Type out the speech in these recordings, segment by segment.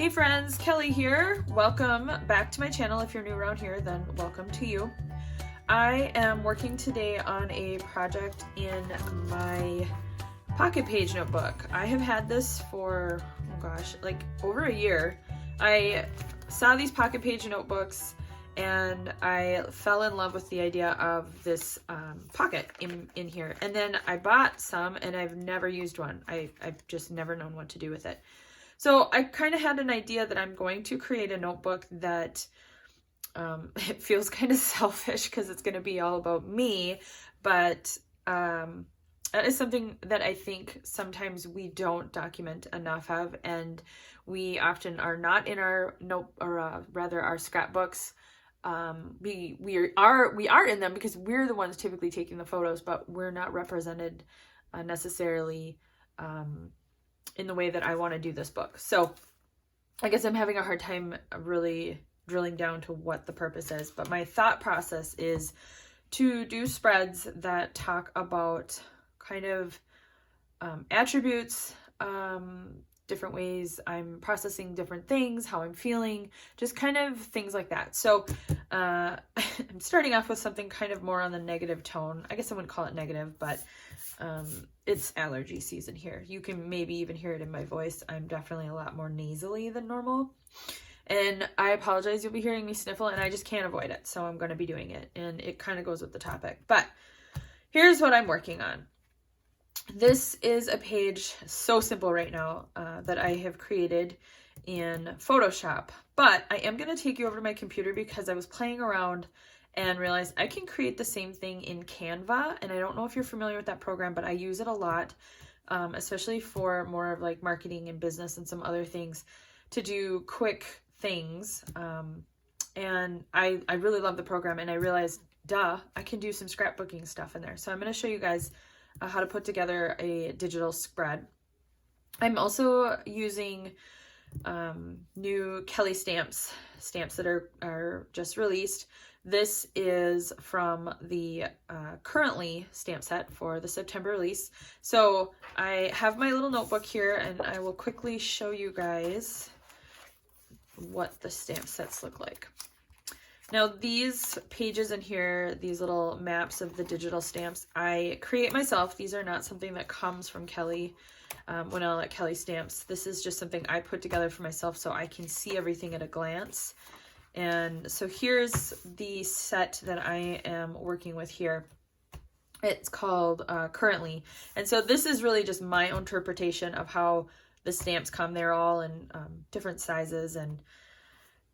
Hey friends, Kelly here. Welcome back to my channel. If you're new around here, then welcome to you. I am working today on a project in my pocket page notebook. I have had this for, oh gosh, like over a year. I saw these pocket page notebooks and I fell in love with the idea of this pocket in here. And then I bought some and I've never used one. I've just never known what to do with it. So I kind of had an idea that I'm going to create a notebook that it feels kind of selfish because it's going to be all about me, but that is something that I think sometimes we don't document enough of, and we often are not in our rather our scrapbooks. We are in them because we're the ones typically taking the photos, but we're not represented necessarily in the way that I want to do this book. So I guess I'm having a hard time really drilling down to what the purpose is, but my thought process is to do spreads that talk about kind of attributes, different ways I'm processing different things, how I'm feeling, just kind of things like that. So I'm starting off with something kind of more on the negative tone. I guess I wouldn't call it negative, but it's allergy season here. You can maybe even hear it in my voice. I'm definitely a lot more nasally than normal. And I apologize, you'll be hearing me sniffle, and I just can't avoid it. So I'm going to be doing it. And it kind of goes with the topic. But here's what I'm working on. This is a page so simple right now that I have created in Photoshop. But I am going to take you over to my computer because I was playing around and realized I can create the same thing in Canva. And I don't know if you're familiar with that program, but I use it a lot, especially for more of like marketing and business and some other things to do quick things. And I really love the program, and I realized, I can do some scrapbooking stuff in there. So I'm going to show you guys how to put together a digital spread. I'm also using new Kelly stamps that are just released. This is from the currently stamp set for the September release. So I have my little notebook here, and I will quickly show you guys what the stamp sets look like. Now these pages in here, these little maps of the digital stamps, I create myself. These are not something that comes from Kelly when I let Kelly stamps. This is just something I put together for myself so I can see everything at a glance. And so here's the set that I am working with here. It's called Currently. And so this is really just my own interpretation of how the stamps come. They're all in different sizes and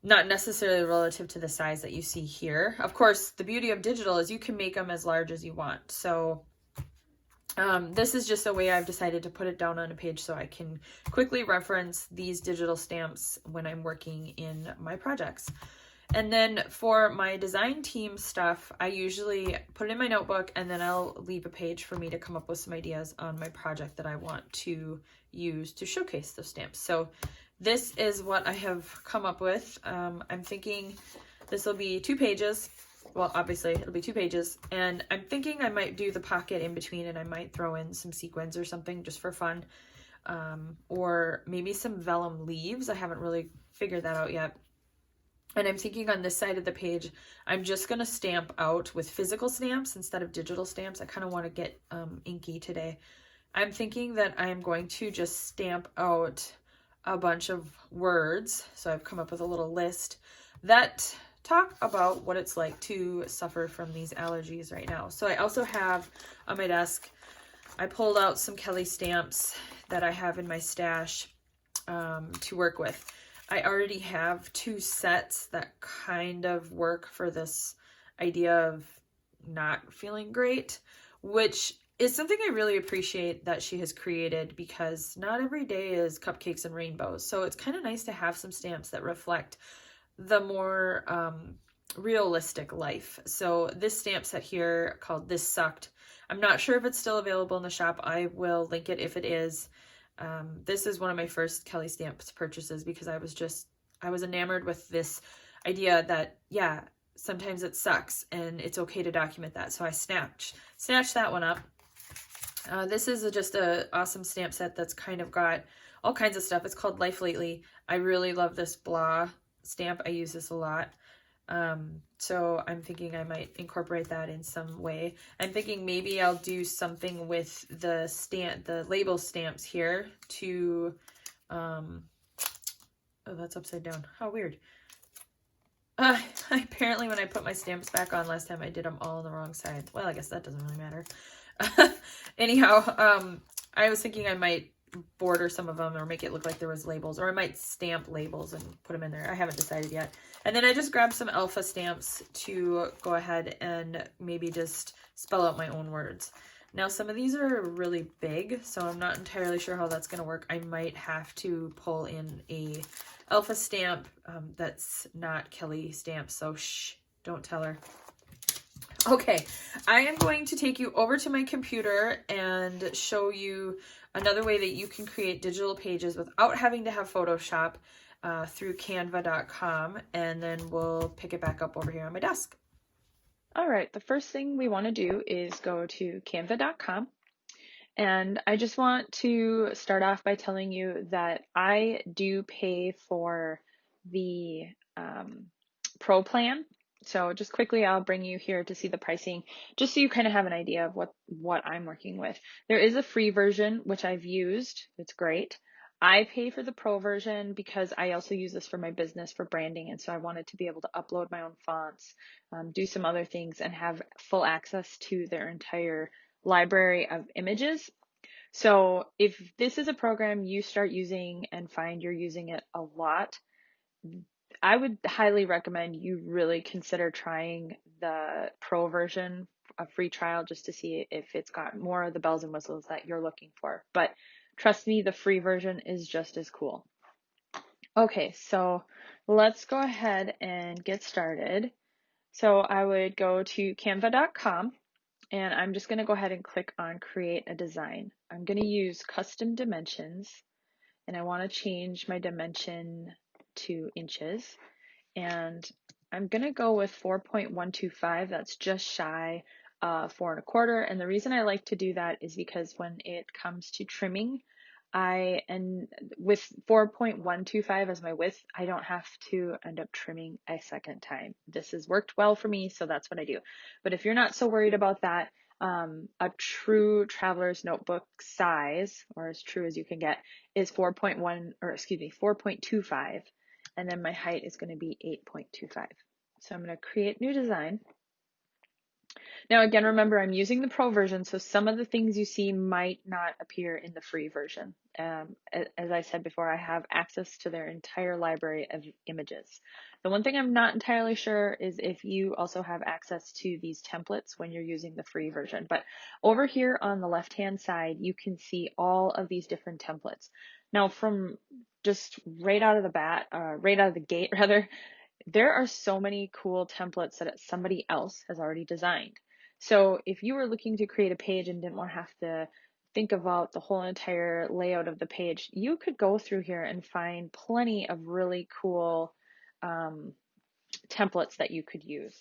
not necessarily relative to the size that you see here. Of course, the beauty of digital is you can make them as large as you want. So this is just a way I've decided to put it down on a page so I can quickly reference these digital stamps when I'm working in my projects. And then for my design team stuff, I usually put it in my notebook, and then I'll leave a page for me to come up with some ideas on my project that I want to use to showcase those stamps. So this is what I have come up with. I'm thinking this will be 2 pages. Well, obviously it'll be 2 pages, and I'm thinking I might do the pocket in between, and I might throw in some sequins or something just for fun, or maybe some vellum leaves. I haven't really figured that out yet. And I'm thinking on this side of the page, I'm just going to stamp out with physical stamps instead of digital stamps. I kind of want to get inky today. I'm thinking that I'm going to just stamp out a bunch of words. So I've come up with a little list that talk about what it's like to suffer from these allergies right now. So I also have on my desk, I pulled out some Kelly stamps that I have in my stash to work with. I already have 2 sets that kind of work for this idea of not feeling great, which is something I really appreciate that she has created, because not every day is cupcakes and rainbows. So it's kind of nice to have some stamps that reflect the more realistic life. So this stamp set here called This Sucked, I'm not sure if it's still available in the shop. I will link it if it is. This is one of my first Kelly stamps purchases because I was enamored with this idea that, yeah, sometimes it sucks and it's okay to document that. So I snatched that one up. This is just a awesome stamp set that's kind of got all kinds of stuff. It's called Life Lately. I really love this blah stamp. I use this a lot. So I'm thinking I might incorporate that in some way. I'm thinking maybe I'll do something with the label stamps here to, oh, that's upside down. How weird. Apparently when I put my stamps back on last time, I did them all on the wrong side. Well, I guess that doesn't really matter. Anyhow, I was thinking I might border some of them or make it look like there was labels, or I might stamp labels and put them in there. I haven't decided yet. And then I just grabbed some alpha stamps to go ahead and maybe just spell out my own words. Now, some of these are really big, so I'm not entirely sure how that's going to work. I might have to pull in a alpha stamp that's not Kelly stamp, so shh, don't tell her. Okay, I am going to take you over to my computer and show you another way that you can create digital pages without having to have Photoshop through canva.com, and then we'll pick it back up over here on my desk. All right, the first thing we want to do is go to canva.com. And I just want to start off by telling you that I do pay for the Pro plan. So just quickly, I'll bring you here to see the pricing, just so you kind of have an idea of what I'm working with. There is a free version, which I've used. It's great. I pay for the Pro version because I also use this for my business for branding. And so I wanted to be able to upload my own fonts, do some other things, and have full access to their entire library of images. So if this is a program you start using and find you're using it a lot, I would highly recommend you really consider trying the Pro version, a free trial, just to see if it's got more of the bells and whistles that you're looking for. But trust me, the free version is just as cool. Okay, so let's go ahead and get started. So I would go to canva.com. And I'm just going to go ahead and click on create a design. I'm going to use custom dimensions, and I want to change my dimension to inches. And I'm going to go with 4.125. That's just shy 4 1/4. And the reason I like to do that is because when it comes to trimming, and with 4.125 as my width, I don't have to end up trimming a second time. This has worked well for me, so that's what I do. But if you're not so worried about that, a true traveler's notebook size, or as true as you can get, is 4.25, and then my height is going to be 8.25. So I'm going to create new design. Now, again, remember, I'm using the Pro version, so some of the things you see might not appear in the free version. As I said before, I have access to their entire library of images. The one thing I'm not entirely sure is if you also have access to these templates when you're using the free version. But over here on the left-hand side, you can see all of these different templates. Now, from just right out of the gate, rather, there are so many cool templates that somebody else has already designed. So if you were looking to create a page and didn't want to have to think about the whole entire layout of the page, you could go through here and find plenty of really cool templates that you could use.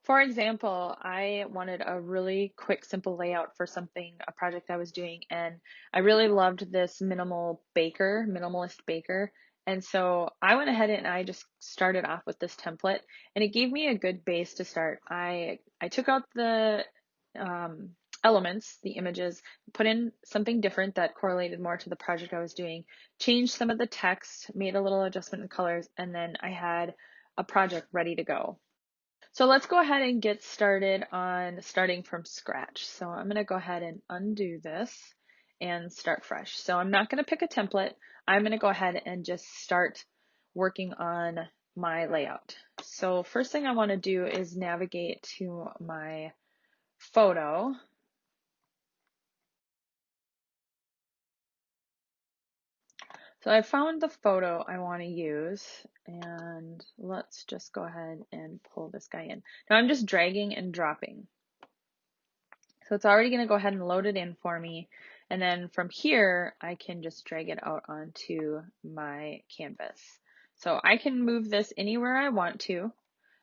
For example, I wanted a really quick, simple layout for a project I was doing, and I really loved this minimalist baker. And so I went ahead and I just started off with this template, and it gave me a good base to start. I took out the elements, the images, put in something different that correlated more to the project I was doing, changed some of the text, made a little adjustment in colors, and then I had a project ready to go. So let's go ahead and get started on starting from scratch. So I'm going to go ahead and undo this and start fresh. So I'm not going to pick a template. I'm going to go ahead and just start working on my layout. So first thing I want to do is navigate to my photo. So I found the photo I want to use, and let's just go ahead and pull this guy in. Now I'm just dragging and dropping. So it's already going to go ahead and load it in for me. And then from here, I can just drag it out onto my canvas. So I can move this anywhere I want to.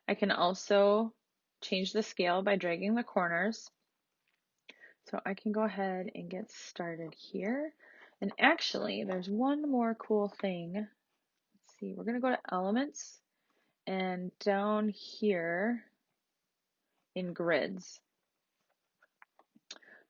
I can also change the scale by dragging the corners. So I can go ahead and get started here. And actually, there's one more cool thing see, we're going to go to Elements and down here in Grids.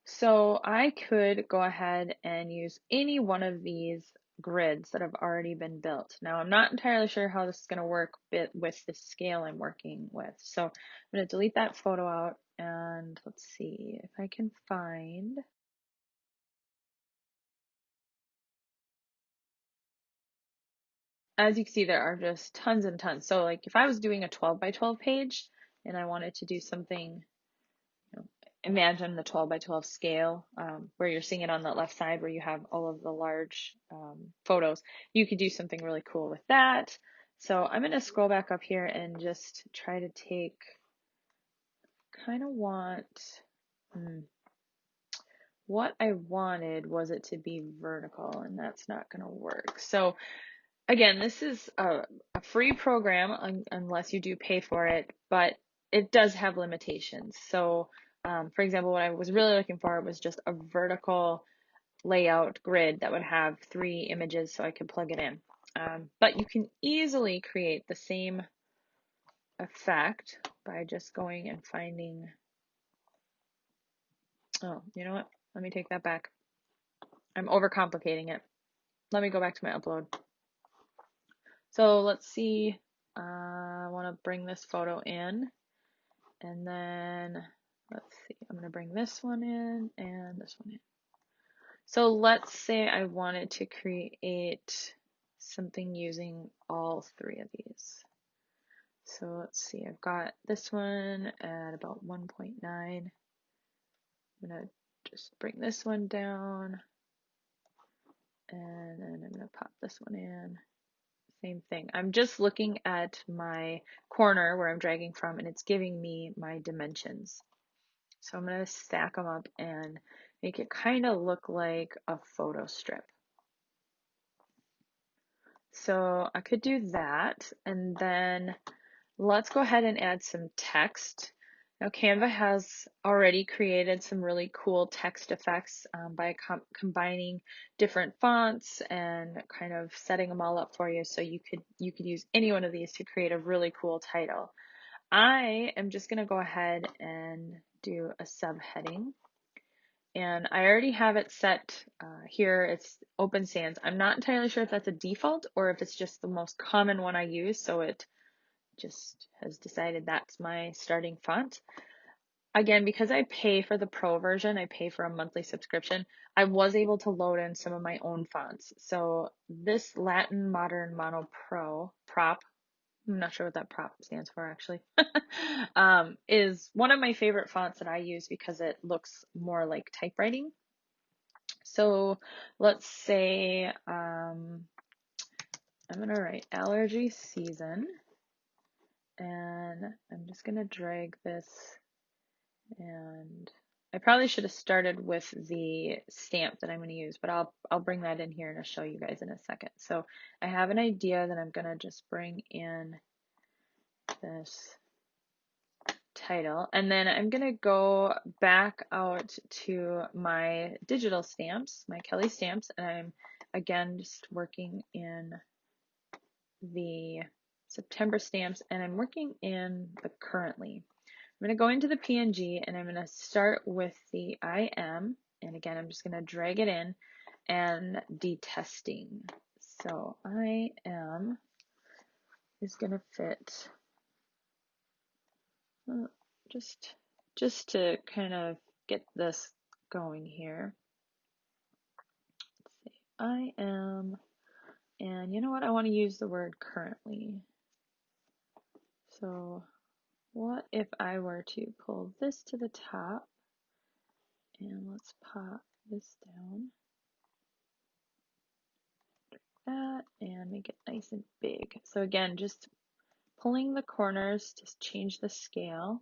So I could go ahead and use any one of these grids that have already been built. Now I'm not entirely sure how this is going to work with the scale I'm working with. So I'm going to delete that photo out and let's see if I can find. As you can see, there are just tons and tons. So like if I was doing a 12 by 12 page and I wanted to do something, imagine the 12 by 12 scale where you're seeing it on the left side where you have all of the large photos. You could do something really cool with that. So I'm going to scroll back up here and just try to take, what I wanted was it to be vertical, and that's not going to work. So again, this is a free program unless you do pay for it, but it does have limitations. So for example, what I was really looking for was just a vertical layout grid that would have 3 images so I could plug it in. But you can easily create the same effect by just going and finding, oh, you know what? Let me take that back. I'm overcomplicating it. Let me go back to my upload. So let's see, I want to bring this photo in, and then let's see, I'm going to bring this one in and this one in. So let's say I wanted to create something using all 3 of these. So let's see, I've got this one at about 1.9. I'm going to just bring this one down, and then I'm going to pop this one in. Same thing. I'm just looking at my corner where I'm dragging from, and it's giving me my dimensions. So I'm going to stack them up and make it kind of look like a photo strip. So I could do that, and then let's go ahead and add some text. Now Canva has already created some really cool text effects by combining different fonts and kind of setting them all up for you, so you could use any one of these to create a really cool title. I am just going to go ahead and do a subheading. And I already have it set here. It's Open Sans. I'm not entirely sure if that's a default or if it's just the most common one I use, so it just has decided that's my starting font. Again, because I pay for the pro version, I pay for a monthly subscription, I was able to load in some of my own fonts. So this Latin Modern Mono Prop, I'm not sure what that prop stands for actually, is one of my favorite fonts that I use because it looks more like typewriting. So let's say I'm going to write allergy season, and I'm just going to drag this, and I probably should have started with the stamp that I'm going to use, but I'll bring that in here and I'll show you guys in a second. So I have an idea that I'm going to just bring in this title, and then I'm going to go back out to my digital stamps, my Kelly stamps, and I'm again just working in the September stamps, and I'm working in the currently. I'm going to go into the PNG and I'm going to start with the I am, and again I'm just going to drag it in and detesting. So I am is going to fit just to kind of get this going here. Let's see, I am, and you know what, I want to use the word currently. So what if I were to pull this to the top, and let's pop this down, that, and make it nice and big. So again, just pulling the corners to change the scale.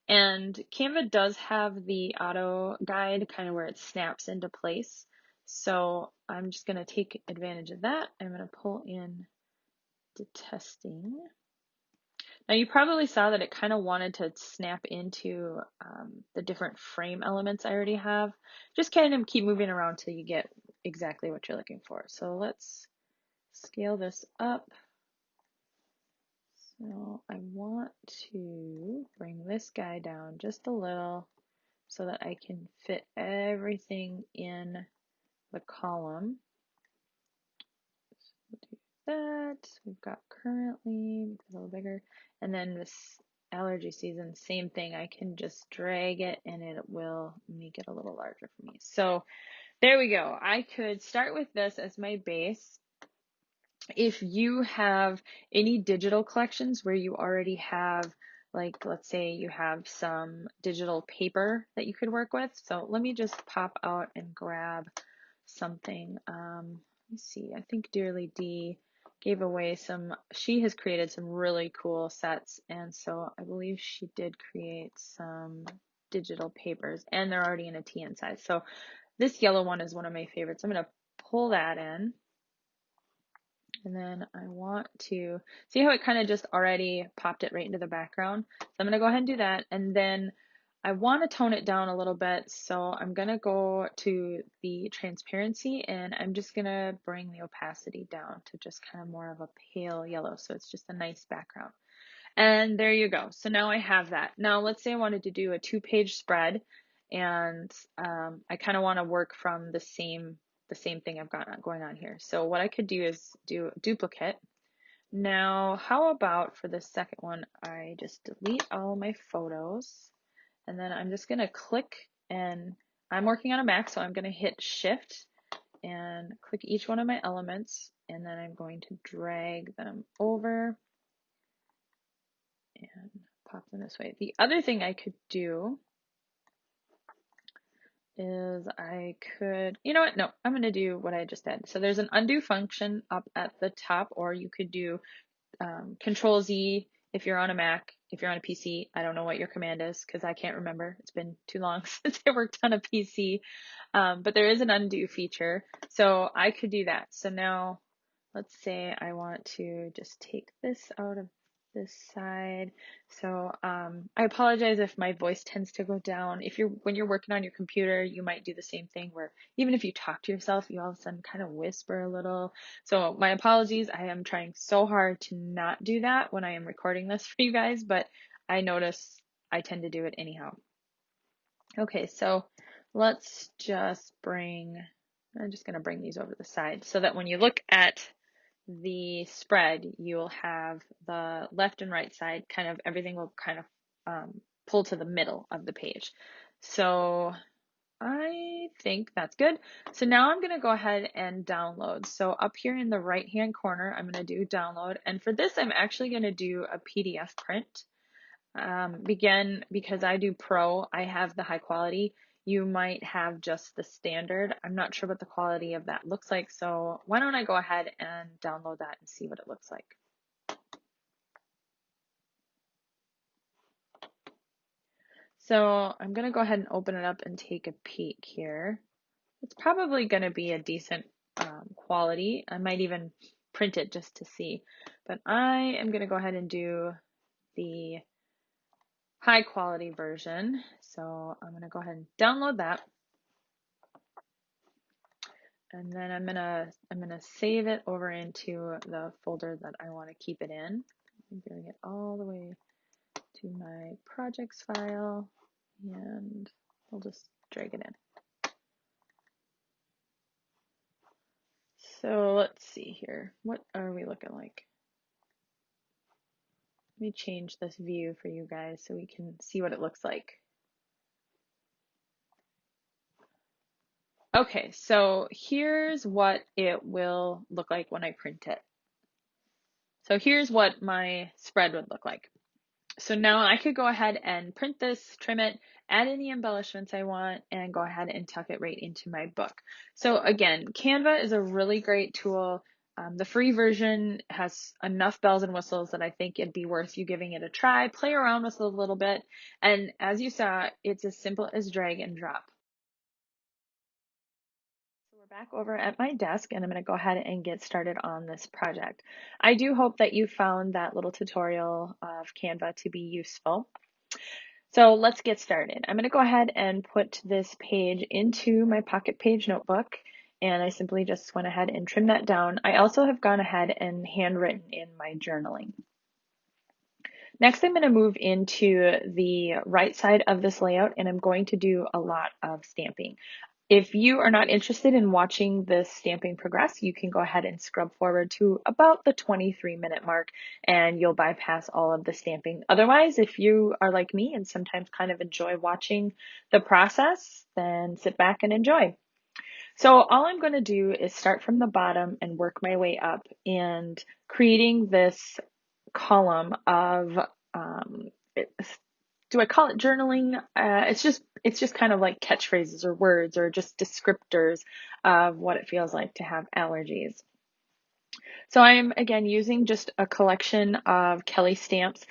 And Canva does have the auto guide kind of where it snaps into place. So I'm just going to take advantage of that. I'm going to pull in detesting. Now you probably saw that it kind of wanted to snap into the different frame elements I already have. Just kind of keep moving around till you get exactly what you're looking for. So let's scale this up So I want to bring this guy down just a little so that I can fit everything in the column. So we'll do that. We've got currently, a little bigger. And then this allergy season, same thing. I can just drag it and it will make it a little larger for me. So there we go. I could start with this as my base. If you have any digital collections where you already have, like, let's say you have some digital paper that you could work with. So let me just pop out and grab something. Let me see. I think Dearly D gave away some, she has created some really cool sets. And so I believe she did create some digital papers and they're already in a TN size. So this yellow one is one of my favorites. I'm going to pull that in. And then I want to see how it kind of just already popped it right into the background. So I'm going to go ahead and do that. And then I want to tone it down a little bit. So I'm going to go to the transparency and I'm just going to bring the opacity down to just kind of more of a pale yellow. So it's just a nice background. And there you go. So now I have that. Now let's say I wanted to do a 2-page spread and I kind of want to work from the same thing I've got going on here. So what I could do is do a duplicate. Now, how about for the second one, I just delete all my photos and then I'm just going to click, and I'm working on a Mac, so I'm going to hit Shift and click each one of my elements, and then I'm going to drag them over and pop them this way. The other thing I could do is I could, you know what? No, I'm going to do what I just did. So there's an undo function up at the top, or you could do Control Z if you're on a Mac. If you're on a PC, I don't know what your command is because I can't remember. It's been too long since I worked on a PC. But there is an undo feature. So I could do that. So now let's say I want to just take this out of this side. So I apologize if my voice tends to go down. When you're working on your computer, you might do the same thing where even if you talk to yourself, you all of a sudden kind of whisper a little. So my apologies. I am trying so hard to not do that when I am recording this for you guys, but I notice I tend to do it anyhow. Okay, so let's just I'm just going to bring these over to the side so that when you look at the spread, you'll have the left and right side, kind of everything will kind of pull to the middle of the page. So I think that's good. So now I'm going to go ahead and download. So up here in the right hand corner, I'm going to do download. And for this, I'm actually going to do a PDF print. Because I do pro, I have the high quality. You might have just the standard. I'm not sure what the quality of that looks like. So why don't I go ahead and download that and see what it looks like. So I'm going to go ahead and open it up and take a peek here. It's probably going to be a decent quality. I might even print it just to see. But I am going to go ahead and do the high quality version. So I'm going to go ahead and download that. And then I'm gonna save it over into the folder that I want to keep it in. I'm bring it all the way to my projects file, and I'll just drag it in. So let's see here. What are we looking like? Let me change this view for you guys so we can see what it looks like. Okay, so here's what it will look like when I print it. So here's what my spread would look like. So now I could go ahead and print this, trim it, add any embellishments I want, and go ahead and tuck it right into my book. So again, Canva is a really great tool. The free version has enough bells and whistles that I think it'd be worth you giving it a try. Play around with it a little bit. And as you saw, it's as simple as drag and drop. So we're back over at my desk and I'm going to go ahead and get started on this project. I do hope that you found that little tutorial of Canva to be useful. So let's get started. I'm going to go ahead and put this page into my pocket page notebook, and I simply just went ahead and trimmed that down. I also have gone ahead and handwritten in my journaling. Next, I'm going to move into the right side of this layout and I'm going to do a lot of stamping. If you are not interested in watching this stamping progress, you can go ahead and scrub forward to about the 23-minute mark and you'll bypass all of the stamping. Otherwise, if you are like me and sometimes kind of enjoy watching the process, then sit back and enjoy. So all I'm going to do is start from the bottom and work my way up and creating this column of, um, do I call it journaling? It's just kind of like catchphrases or words or just descriptors of what it feels like to have allergies. So I'm again using just a collection of Kelly stamps.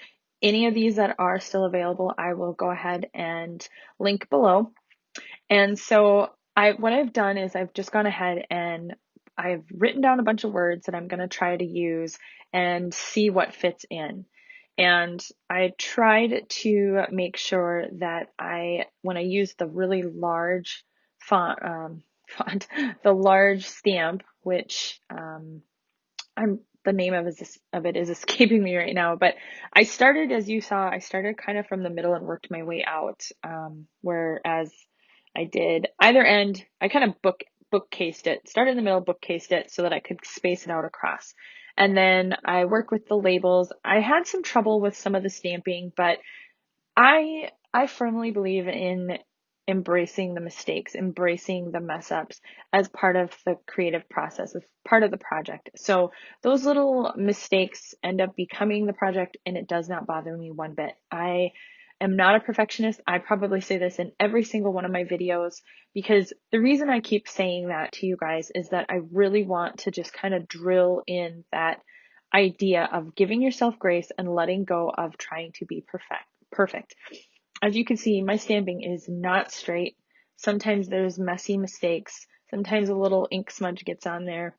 Any of these that are still available, I will go ahead and link below. And so what I've done is I've just gone ahead and I've written down a bunch of words that I'm going to try to use and see what fits in. And I tried to make sure that when I use the really large font, the large stamp, which the name of it is escaping me right now, but I started, as you saw, I started kind of from the middle and worked my way out. Whereas I did either end, I kind of bookcased it, started in the middle, bookcased it so that I could space it out across. And then I worked with the labels. I had some trouble with some of the stamping, but I firmly believe in embracing the mistakes, embracing the mess ups as part of the creative process, as part of the project. So those little mistakes end up becoming the project and it does not bother me one bit. I am not a perfectionist. I probably say this in every single one of my videos because the reason I keep saying that to you guys is that I really want to just kind of drill in that idea of giving yourself grace and letting go of trying to be perfect. As you can see, my stamping is not straight. Sometimes there's messy mistakes. Sometimes a little ink smudge gets on there.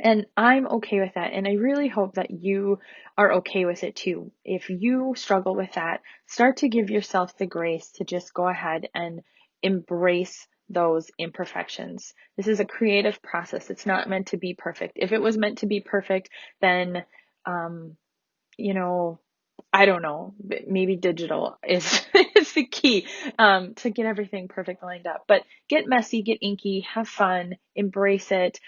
And I'm okay with that. And I really hope that you are okay with it too. If you struggle with that, start to give yourself the grace to just go ahead and embrace those imperfections. This is a creative process. It's not meant to be perfect. If it was meant to be perfect, then, you know, I don't know, maybe digital is, is the key to get everything perfect lined up. But get messy, get inky, have fun, embrace it,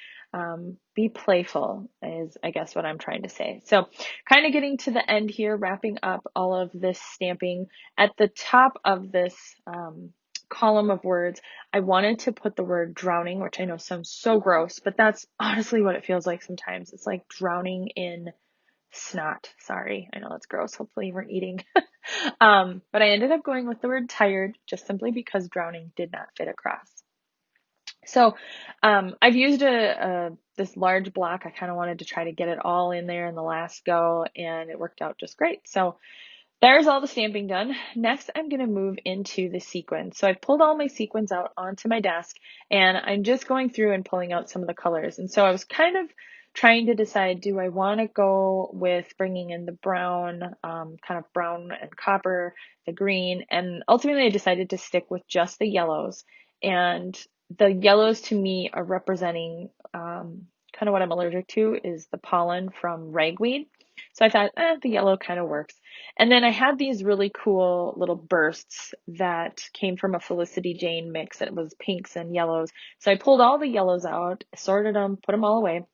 be playful is, I guess, what I'm trying to say. So kind of getting to the end here, wrapping up all of this stamping. At the top of this column of words, I wanted to put the word drowning, which I know sounds so gross, but that's honestly what it feels like sometimes. It's like drowning in snot. Sorry, I know that's gross. Hopefully you weren't eating. But I ended up going with the word tired just simply because drowning did not fit across. So I've used this large block. I kind of wanted to try to get it all in there in the last go, and it worked out just great. So there's all the stamping done. Next, I'm going to move into the sequins. So I've pulled all my sequins out onto my desk, and I'm just going through and pulling out some of the colors. And so I was kind of trying to decide, do I want to go with bringing in the brown, kind of brown and copper, the green, and ultimately I decided to stick with just the yellows. And the yellows to me are representing kind of what I'm allergic to is the pollen from ragweed. So I thought, the yellow kind of works. And then I had these really cool little bursts that came from a Felicity Jane mix that was pinks and yellows. So I pulled all the yellows out, sorted them, put them all away.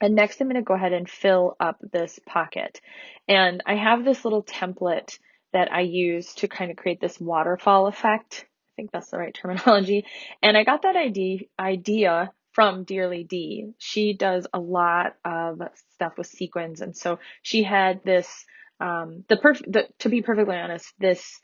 And next I'm going to go ahead and fill up this pocket. And I have this little template that I use to kind of create this waterfall effect. I think that's the right terminology. And I got that idea from Dearly D. She does a lot of stuff with sequins. And so she had this, to be perfectly honest, this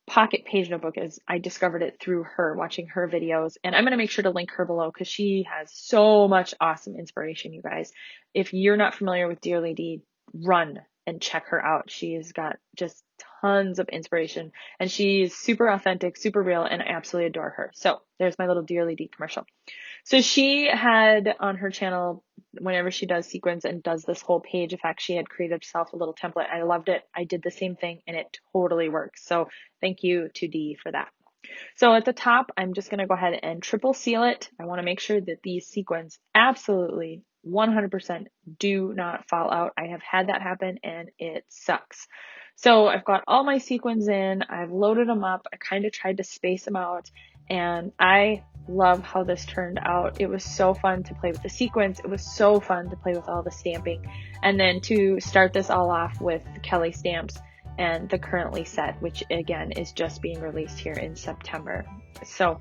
pocket page notebook is I discovered it through her, watching her videos. And I'm going to make sure to link her below because she has so much awesome inspiration, you guys. If you're not familiar with Dearly D, run and check her out. She's got just tons of inspiration and she's super authentic, super real, and I absolutely adore her. So there's my little Dearly D commercial. So she had on her channel, whenever she does sequins and does this whole page effect, she had created herself a little template. I loved it. I did the same thing and it totally works. So thank you to Dee for that. So at the top, I'm just going to go ahead and triple seal it. I want to make sure that these sequins absolutely 100% do not fall out. I have had that happen and it sucks. So I've got all my sequins in, I've loaded them up, I kind of tried to space them out, and I love how this turned out. It was so fun to play with the sequins. It was so fun to play with all the stamping. And then to start this all off with Kelly stamps and the currently set, which again is just being released here in September. So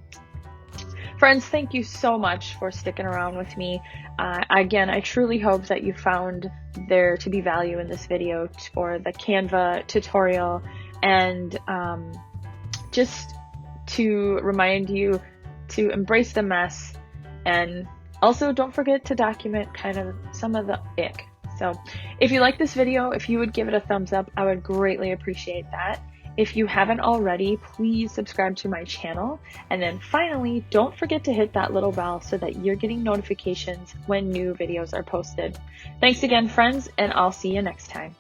friends, thank you so much for sticking around with me. Again, I truly hope that you found there to be value in this video for the Canva tutorial, and just to remind you to embrace the mess, and also don't forget to document kind of some of the ick. So if you like this video, if you would give it a thumbs up, I would greatly appreciate that. If you haven't already, please subscribe to my channel. And then finally, don't forget to hit that little bell so that you're getting notifications when new videos are posted. Thanks again, friends, and I'll see you next time.